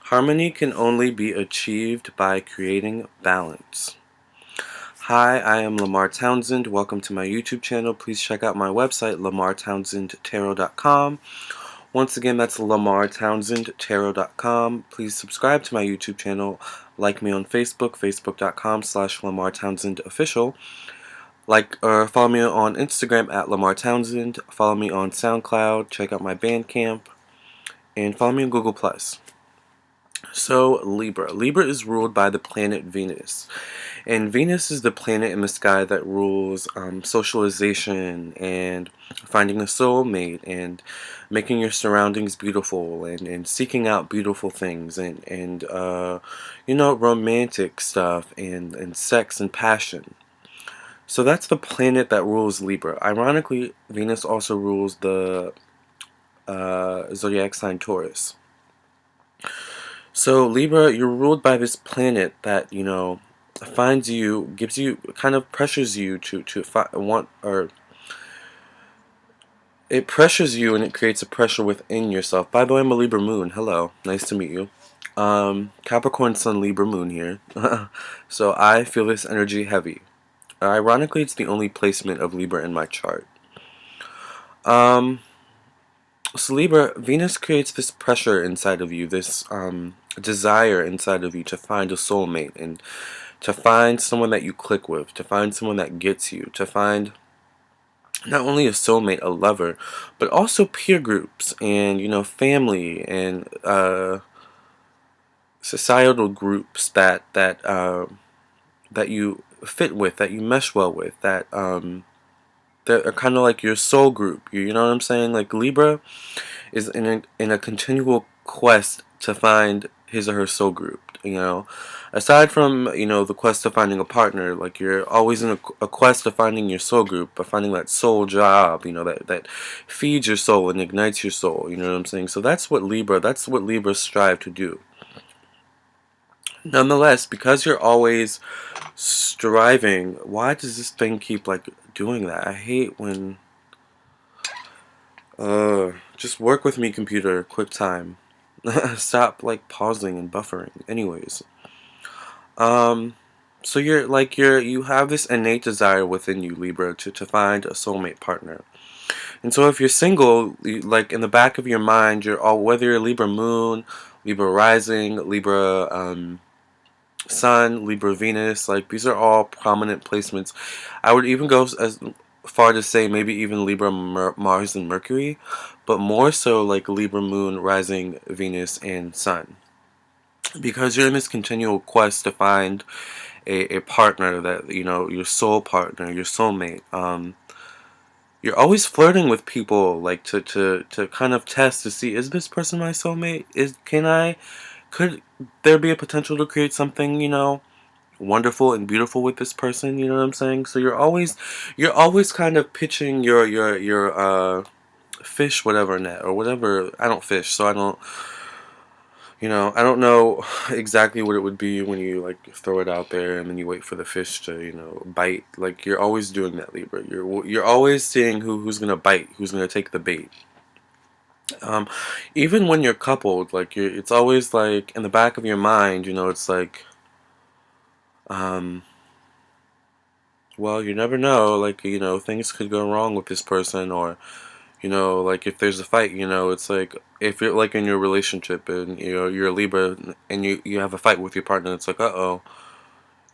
Harmony can only be achieved by creating balance. Hi, I am Lamar Townsend. Welcome to my YouTube channel. Please check out my website, lamartownsendtarot.com. Once again, that's lamartownsendtarot.com. Please subscribe to my YouTube channel. Like me on Facebook, facebook.com/lamartownsendofficial. Like or follow me on Instagram at Lamar Townsend. Follow me on SoundCloud. Check out my Bandcamp. And follow me on Google+. So, Libra is ruled by the planet Venus. And Venus is the planet in the sky that rules socialization and finding a soulmate and making your surroundings beautiful and seeking out beautiful things and romantic stuff and sex and passion. So that's the planet that rules Libra. Ironically, Venus also rules the zodiac sign Taurus. So Libra, you're ruled by this planet that, finds you, gives you, kind of pressures you it pressures you and it creates a pressure within yourself. By the way, I'm a Libra Moon. Hello, nice to meet you. Capricorn Sun, Libra Moon here. So I feel this energy heavy. Ironically, it's the only placement of Libra in my chart. So Libra, Venus creates this pressure inside of you, this desire inside of you to find a soulmate and to find someone that you click with, to find someone that gets you, to find not only a soulmate, a lover, but also peer groups and family and societal groups that you fit with, that you mesh well with, that are kind of like your soul group. You know what I'm saying? Like Libra is in a continual quest to find his or her soul group. Aside from the quest of finding a partner, like you're always in a quest of finding your soul group, of finding that soul job. That feeds your soul and ignites your soul. You know what I'm saying? So that's what Libra strive to do. Nonetheless, because you're always striving, why does this thing keep like doing that? I hate when just work with me, computer. Quick time. Stop like pausing and buffering. Anyways, so you have this innate desire within you, Libra, to find a soulmate partner. And so if you're single, like in the back of your mind, whether you're Libra Moon, Libra Rising, Libra Sun, Libra Venus, like these are all prominent placements. I would even go as far to say maybe even Libra Mars and Mercury, but more so like Libra Moon, Rising, Venus, and Sun. Because you're in this continual quest to find a partner that, your soul partner, your soulmate. You're always flirting with people, like to kind of test to see, is this person my soulmate? Could there be a potential to create something, wonderful and beautiful with this person? You know what I'm saying? So you're always kind of pitching your fish whatever net or whatever. I don't fish, so I don't know exactly what it would be when you like throw it out there and then you wait for the fish to, bite. Like you're always doing that, Libra. You're always seeing who's gonna bite, who's gonna take the bait. Um, Even when you're coupled, like it's always like in the back of your mind, it's like, um, well, you never know. Like things could go wrong with this person, or like if there's a fight, it's like if you're like in your relationship and you're a Libra and you have a fight with your partner, it's like, uh-oh,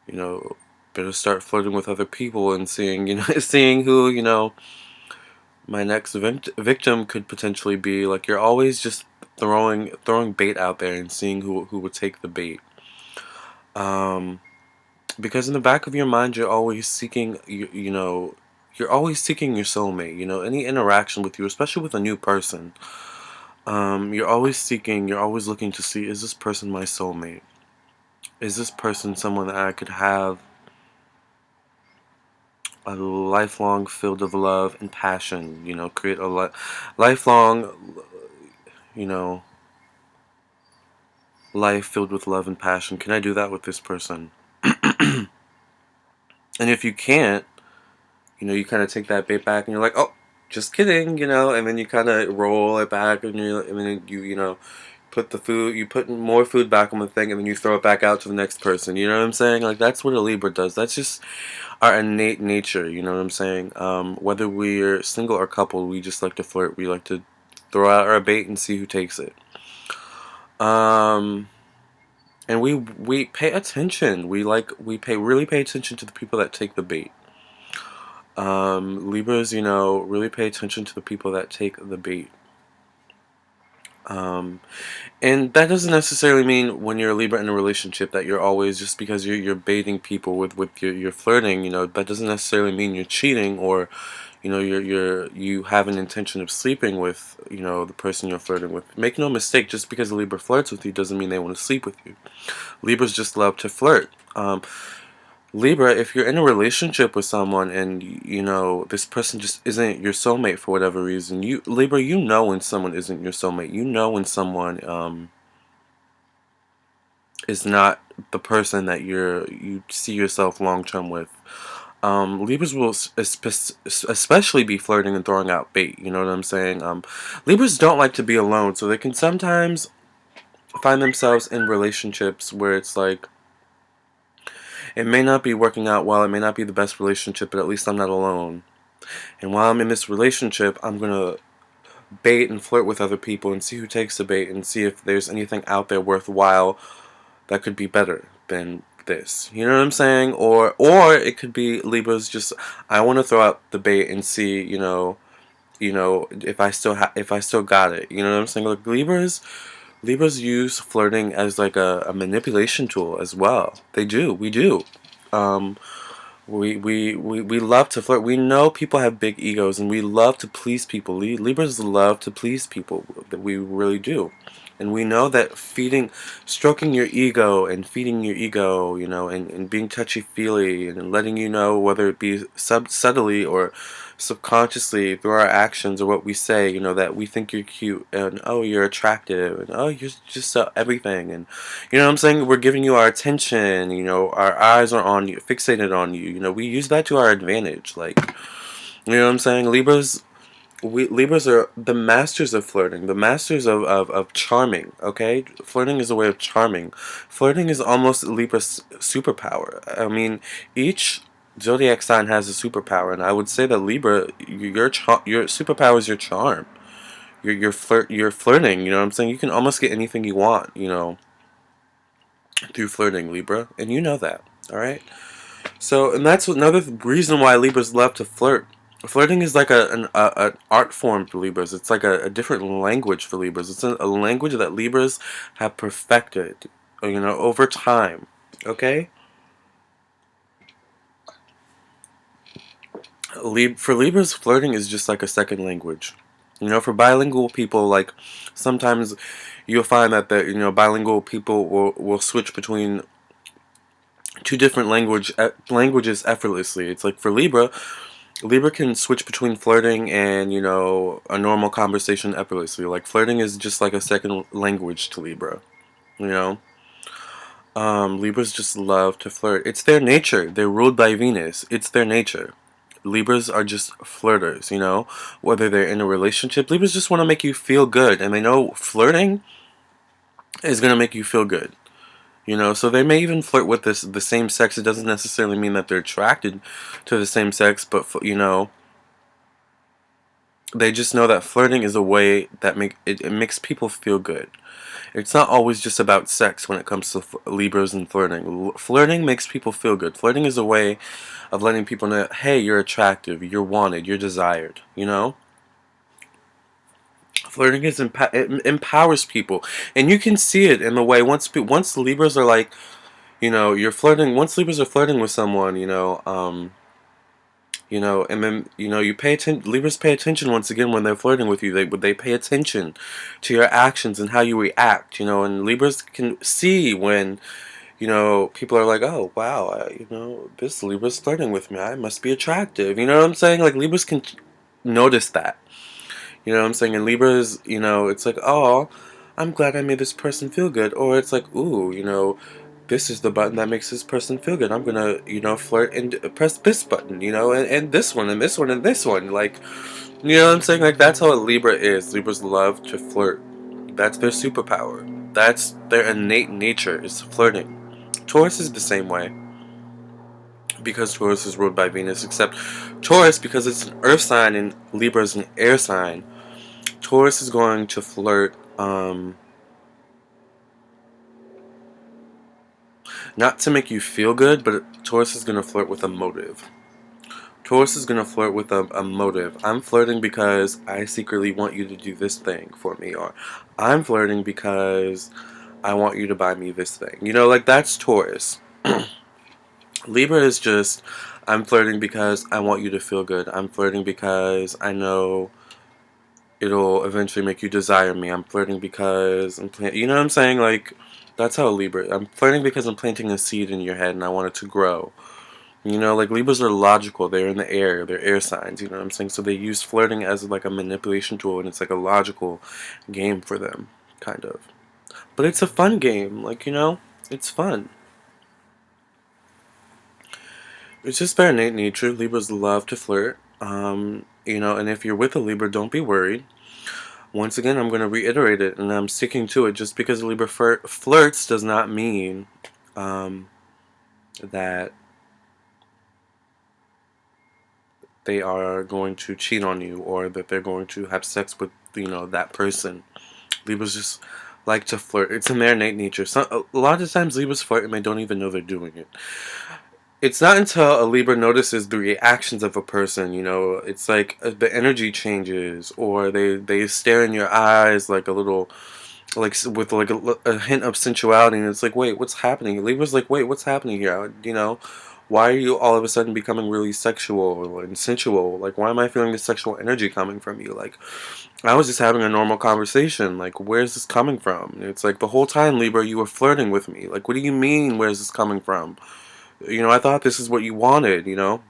you know, better start flirting with other people and seeing, seeing who, my next victim could potentially be. Like you're always just throwing bait out there and seeing who would take the bait. Um, because in the back of your mind, you're always seeking, you're always seeking your soulmate. Any interaction with you, especially with a new person. You're always looking to see, is this person my soulmate? Is this person someone that I could have a lifelong filled of love and passion? Create a lifelong, you know, life filled with love and passion. Can I do that with this person? And if you can't, you kind of take that bait back and you're like, oh, just kidding, and then you kind of roll it back and then you put the food, you put more food back on the thing, and then you throw it back out to the next person. You know what I'm saying? Like, that's what a Libra does. That's just our innate nature. You know what I'm saying? Whether we're single or coupled, we just like to flirt. We like to throw out our bait and see who takes it. Um, and we pay attention. We pay attention to the people that take the bait. Libras, really pay attention to the people that take the bait. Um, And that doesn't necessarily mean when you're a Libra in a relationship that you're always, just because you're baiting people with your flirting, that doesn't necessarily mean you're cheating, or you have an intention of sleeping with the person you're flirting with. Make no mistake, just because a Libra flirts with you doesn't mean they want to sleep with you. Libras just love to flirt. Libra, if you're in a relationship with someone and this person just isn't your soulmate for whatever reason, Libra, you know when someone isn't your soulmate. You know when someone is not the person that you see yourself long term with. Libras will especially be flirting and throwing out bait. You know what I'm saying? Libras don't like to be alone, so they can sometimes find themselves in relationships where it's like, it may not be working out well, it may not be the best relationship, but at least I'm not alone. And while I'm in this relationship, I'm gonna bait and flirt with other people and see who takes the bait and see if there's anything out there worthwhile that could be better than this. You know what I'm saying? Or it could be Libras just, I want to throw out the bait and see, if if I still got it. You know what I'm saying? Like, Libras use flirting as like a manipulation tool as well. They do. We do. Um, we love to flirt. We know people have big egos, and we love to please people. Libras love to please people. That we really do, and we know that stroking your ego and feeding your ego, and being touchy feely and letting whether it be subtly or subconsciously through our actions or what we say, that we think you're cute, and oh, you're attractive, and oh, you're just so everything, and what I'm saying, we're giving you our attention, our eyes are on you, fixated on you, we use that to our advantage, like, what I'm saying. Libras are the masters of flirting, the masters of charming, okay? Flirting is a way of charming. Flirting is almost Libra's superpower. I mean, each zodiac sign has a superpower, and I would say that Libra, your superpower is your charm. You're flirting, you know what I'm saying? You can almost get anything you want, through flirting, Libra, and you know that, alright? So, and that's another reason why Libras love to flirt. Flirting is like an art form for Libras. It's like a different language for Libras. It's a language that Libras have perfected, over time. Okay? For Libras, flirting is just like a second language. For bilingual people, like, sometimes you'll find that bilingual people will switch between two different languages effortlessly. It's like for Libra can switch between flirting and a normal conversation effortlessly. Like, flirting is just like a second language to Libra. You know, Libras just love to flirt. It's their nature. They're ruled by Venus. It's their nature. Libras are just flirters. Whether they're in a relationship, Libras just want to make you feel good, and they know flirting is gonna make you feel good. So they may even flirt with the same sex. It doesn't necessarily mean that they're attracted to the same sex, but they just know that flirting is a way that it makes people feel good. It's not always just about sex when it comes to Libras and flirting. Flirting makes people feel good. Flirting is a way of letting people know, hey, you're attractive, you're wanted, you're desired. Flirting it empowers people, and you can see it in the way once Libras are like, you're flirting. Once Libras are flirting with someone, and then you pay attention. Libras pay attention once again when they're flirting with you. They pay attention to your actions and how you react. And Libras can see when people are like, oh wow, this Libra's flirting with me. I must be attractive. You know what I'm saying? Like, Libras can notice that. You know what I'm saying? And Libras, it's like, oh, I'm glad I made this person feel good. Or it's like, ooh, this is the button that makes this person feel good. I'm gonna, flirt and press this button, and this one, and this one, and this one. Like, you know what I'm saying? Like, that's how a Libra is. Libras love to flirt. That's their superpower. That's their innate nature, is flirting. Taurus is the same way, because Taurus is ruled by Venus, except Taurus, because it's an earth sign and Libra is an air sign, Taurus is going to flirt, not to make you feel good, but Taurus is going to flirt with a motive. Taurus is going to flirt with a motive. I'm flirting because I secretly want you to do this thing for me, or I'm flirting because I want you to buy me this thing. You know, like, that's Taurus. Libra is just, I'm flirting because I want you to feel good. I'm flirting because I know it'll eventually make you desire me. I'm flirting because you know what I'm saying? Like, that's how Libra. I'm flirting because I'm planting a seed in your head and I want it to grow. You know, like, Libras are logical. They're in the air. They're air signs. You know what I'm saying? So they use flirting as like a manipulation tool, and it's like a logical game for them, kind of. But it's a fun game. Like, you know, it's fun. It's just their innate nature. Libras love to flirt. You know, and if you're with a Libra, don't be worried. Once again, I'm going to reiterate it, and I'm sticking to it. Just because a Libra flirts does not mean that they are going to cheat on you, or that they're going to have sex with, you know, that person. Libras just like to flirt. It's in their innate nature. A lot of times Libras flirt and they don't even know they're doing it. It's not until a Libra notices the reactions of a person, you know, it's like the energy changes, or they stare in your eyes like a little, like, with like a hint of sensuality, and it's like, wait, what's happening? Libra's like, wait, what's happening here? You know, why are you all of a sudden becoming really sexual and sensual? Like, why am I feeling this sexual energy coming from you? Like, I was just having a normal conversation. Like, where's this coming from? And it's like, the whole time, Libra, you were flirting with me. Like, what do you mean, where's this coming from? You know, I thought this is what you wanted, you know?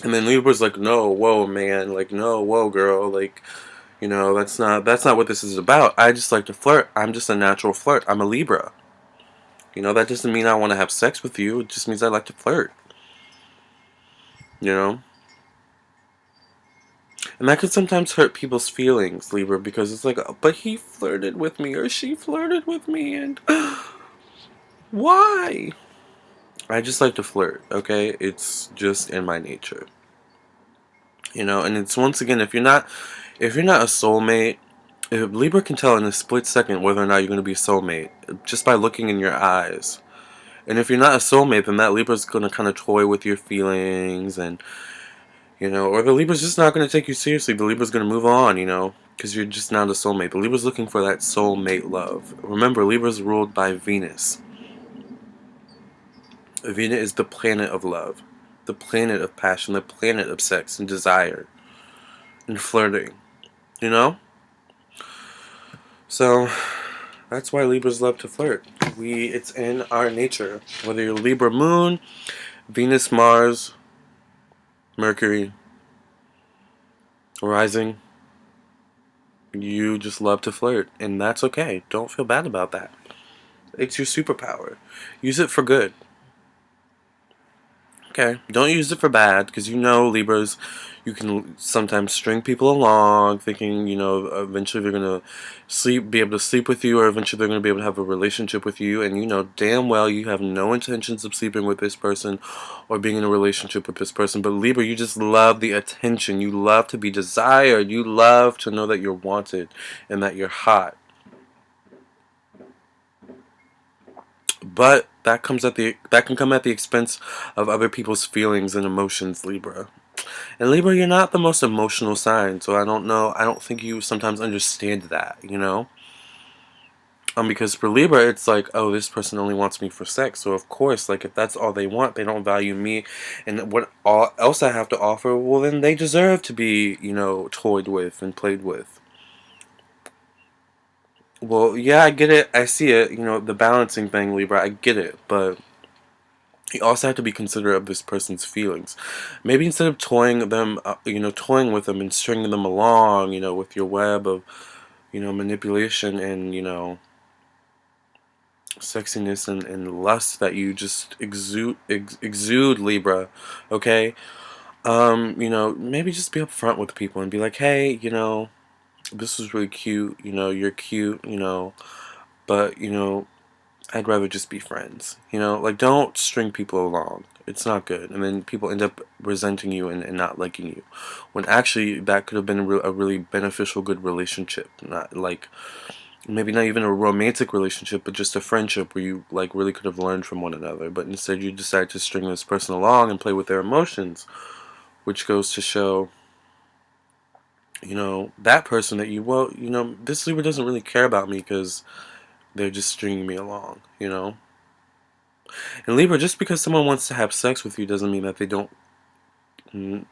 And then Libra's like, no, whoa, man. Like, no, whoa, girl. Like, you know, that's not what this is about. I just like to flirt. I'm just a natural flirt. I'm a Libra. You know, that doesn't mean I want to have sex with you. It just means I like to flirt. You know? And that can sometimes hurt people's feelings, Libra, because it's like, oh, but he flirted with me, or she flirted with me, and why? I just like to flirt, okay? It's just in my nature. You know, and it's, once again, if you're not a soulmate, if Libra can tell in a split second whether or not you're going to be a soulmate just by looking in your eyes. And if you're not a soulmate, then that Libra's going to kind of toy with your feelings, and, you know, or the Libra's just not going to take you seriously. The Libra's going to move on, you know, because you're just not a soulmate. The Libra's looking for that soulmate love. Remember, Libra's ruled by Venus. Venus is the planet of love, the planet of passion, the planet of sex and desire and flirting, you know? So that's why Libras love to flirt. It's in our nature. Whether you're Libra Moon, Venus, Mars, Mercury, rising, you just love to flirt, and that's okay. Don't feel bad about that. It's your superpower. Use it for good. Okay, don't use it for bad, because, you know, Libras, you can sometimes string people along, thinking, you know, eventually they're gonna be able to sleep with you, or eventually they're gonna be able to have a relationship with you, and you know damn well you have no intentions of sleeping with this person or being in a relationship with this person. But Libra, you just love the attention. You love to be desired. You love to know that you're wanted and that you're hot. But that can come at the expense of other people's feelings and emotions, Libra. And Libra, you're not the most emotional sign, so I don't know. I don't think you sometimes understand that, you know. Because for Libra, it's like, oh, this person only wants me for sex. So of course, like, if that's all they want, they don't value me, and what all else I have to offer, well, then they deserve to be, you know, toyed with and played with. Well, yeah, I get it. I see it. You know, the balancing thing, Libra. I get it, but you also have to be considerate of this person's feelings. Maybe instead of toying with them and stringing them along, you know, with your web of, you know, manipulation and, you know, sexiness and lust that you just exude, Libra, okay? You know, maybe just be upfront with people and be like, hey, you know, this was really cute, you're cute, but, I'd rather just be friends, like, don't string people along. It's not good. And then people end up resenting you and not liking you, when actually that could have been a really beneficial, good relationship. Not like, maybe not even a romantic relationship, but just a friendship where you, like, really could have learned from one another. But instead you decide to string this person along and play with their emotions, which goes to show, that person that this Libra doesn't really care about me because they're just stringing me along. And Libra, just because someone wants to have sex with you doesn't mean that they don't mm,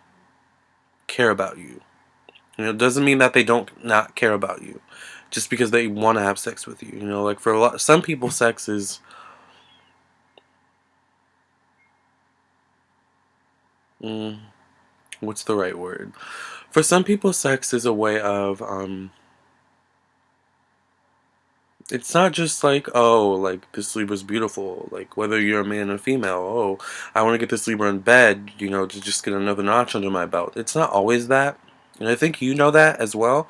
care about you. It doesn't mean that they don't not care about you just because they want to have sex with you. Like, for some people, sex is, mm, what's the right word? For some people, sex is a way of, it's not just like, oh, like, this Libra's beautiful. Like, whether you're a man or female, oh, I want to get this Libra in bed, to just get another notch under my belt. It's not always that. And I think you know that as well.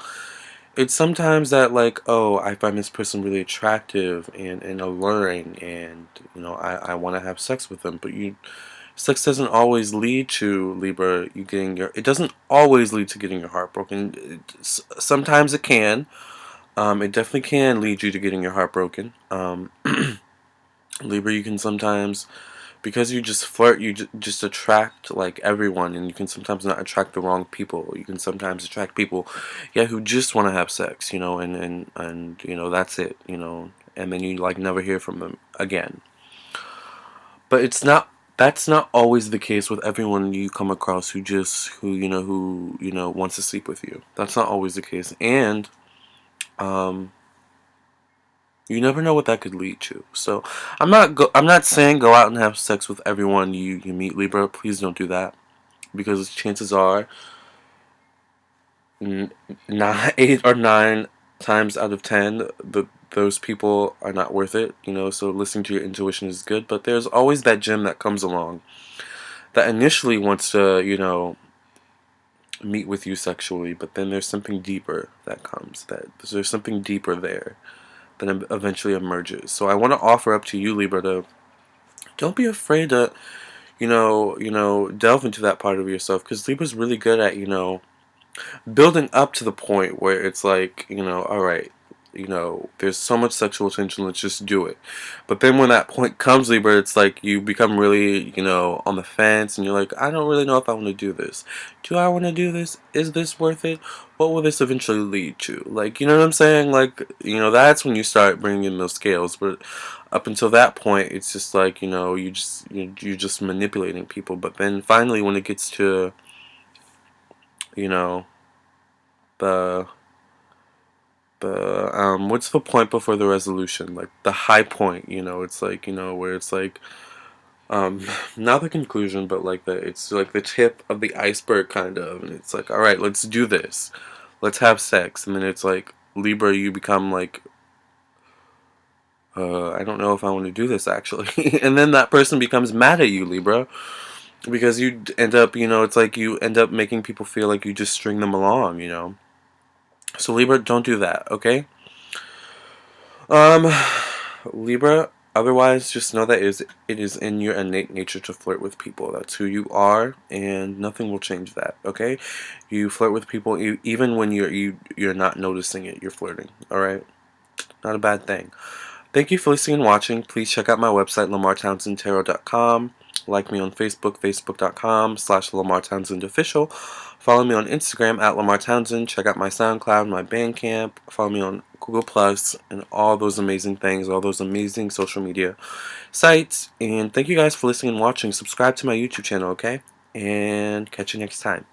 It's sometimes that, like, oh, I find this person really attractive and alluring, and, I want to have sex with them. But sex doesn't always lead to, Libra, it doesn't always lead to getting your heart broken. Sometimes it can. It definitely can lead you to getting your heart broken. Libra, you can sometimes, because you just flirt, you just attract, like, everyone, and you can sometimes not attract the wrong people. You can sometimes attract people, yeah, who just want to have sex, and that's it, and then you, like, never hear from them again. But that's not always the case with everyone you come across who wants to sleep with you. That's not always the case, and um you never know what that could lead to. So I'm not saying go out and have sex with everyone you meet, Libra. Please don't do that, because chances are, n- 8 or 9 times out of 10, those people are not worth it. So listening to your intuition is good, but there's always that gem that comes along that initially wants to, meet with you sexually, but then there's something deeper that comes. That there's something deeper there that eventually emerges. So I want to offer up to you, Libra, to don't be afraid to, delve into that part of yourself, because Libra's really good at, building up to the point where it's like, all right, there's so much sexual tension, let's just do it. But then when that point comes, Libra, it's like you become really, on the fence, and you're like, I don't really know if I want to do this. Do I want to do this? Is this worth it? What will this eventually lead to? Like, you know what I'm saying? Like, that's when you start bringing in those scales. But up until that point, it's just like, you're just manipulating people. But then finally, when it gets to, you know, the what's the point before the resolution, like the high point, it's like, where it's like, um not the conclusion, but like it's like the tip of the iceberg, kind of, and it's like, all right, let's do this, let's have sex. And then it's like, Libra, you become like, I don't know if I want to do this, actually. And then that person becomes mad at you, Libra, because you end up, it's like you end up making people feel like you just string them along. So, Libra, don't do that, okay? Um, Libra, otherwise, just know that it is in your innate nature to flirt with people. That's who you are, and nothing will change that, okay? You flirt with people even when you're not noticing it. You're flirting, all right? Not a bad thing. Thank you for listening and watching. Please check out my website, lamartownsendtarot.com. Like me on Facebook, facebook.com/LamarTownsendOfficial. Follow me on Instagram at Lamar Townsend. Check out my SoundCloud, my Bandcamp. Follow me on Google Plus and all those amazing things, all those amazing social media sites. And thank you guys for listening and watching. Subscribe to my YouTube channel, okay? And catch you next time.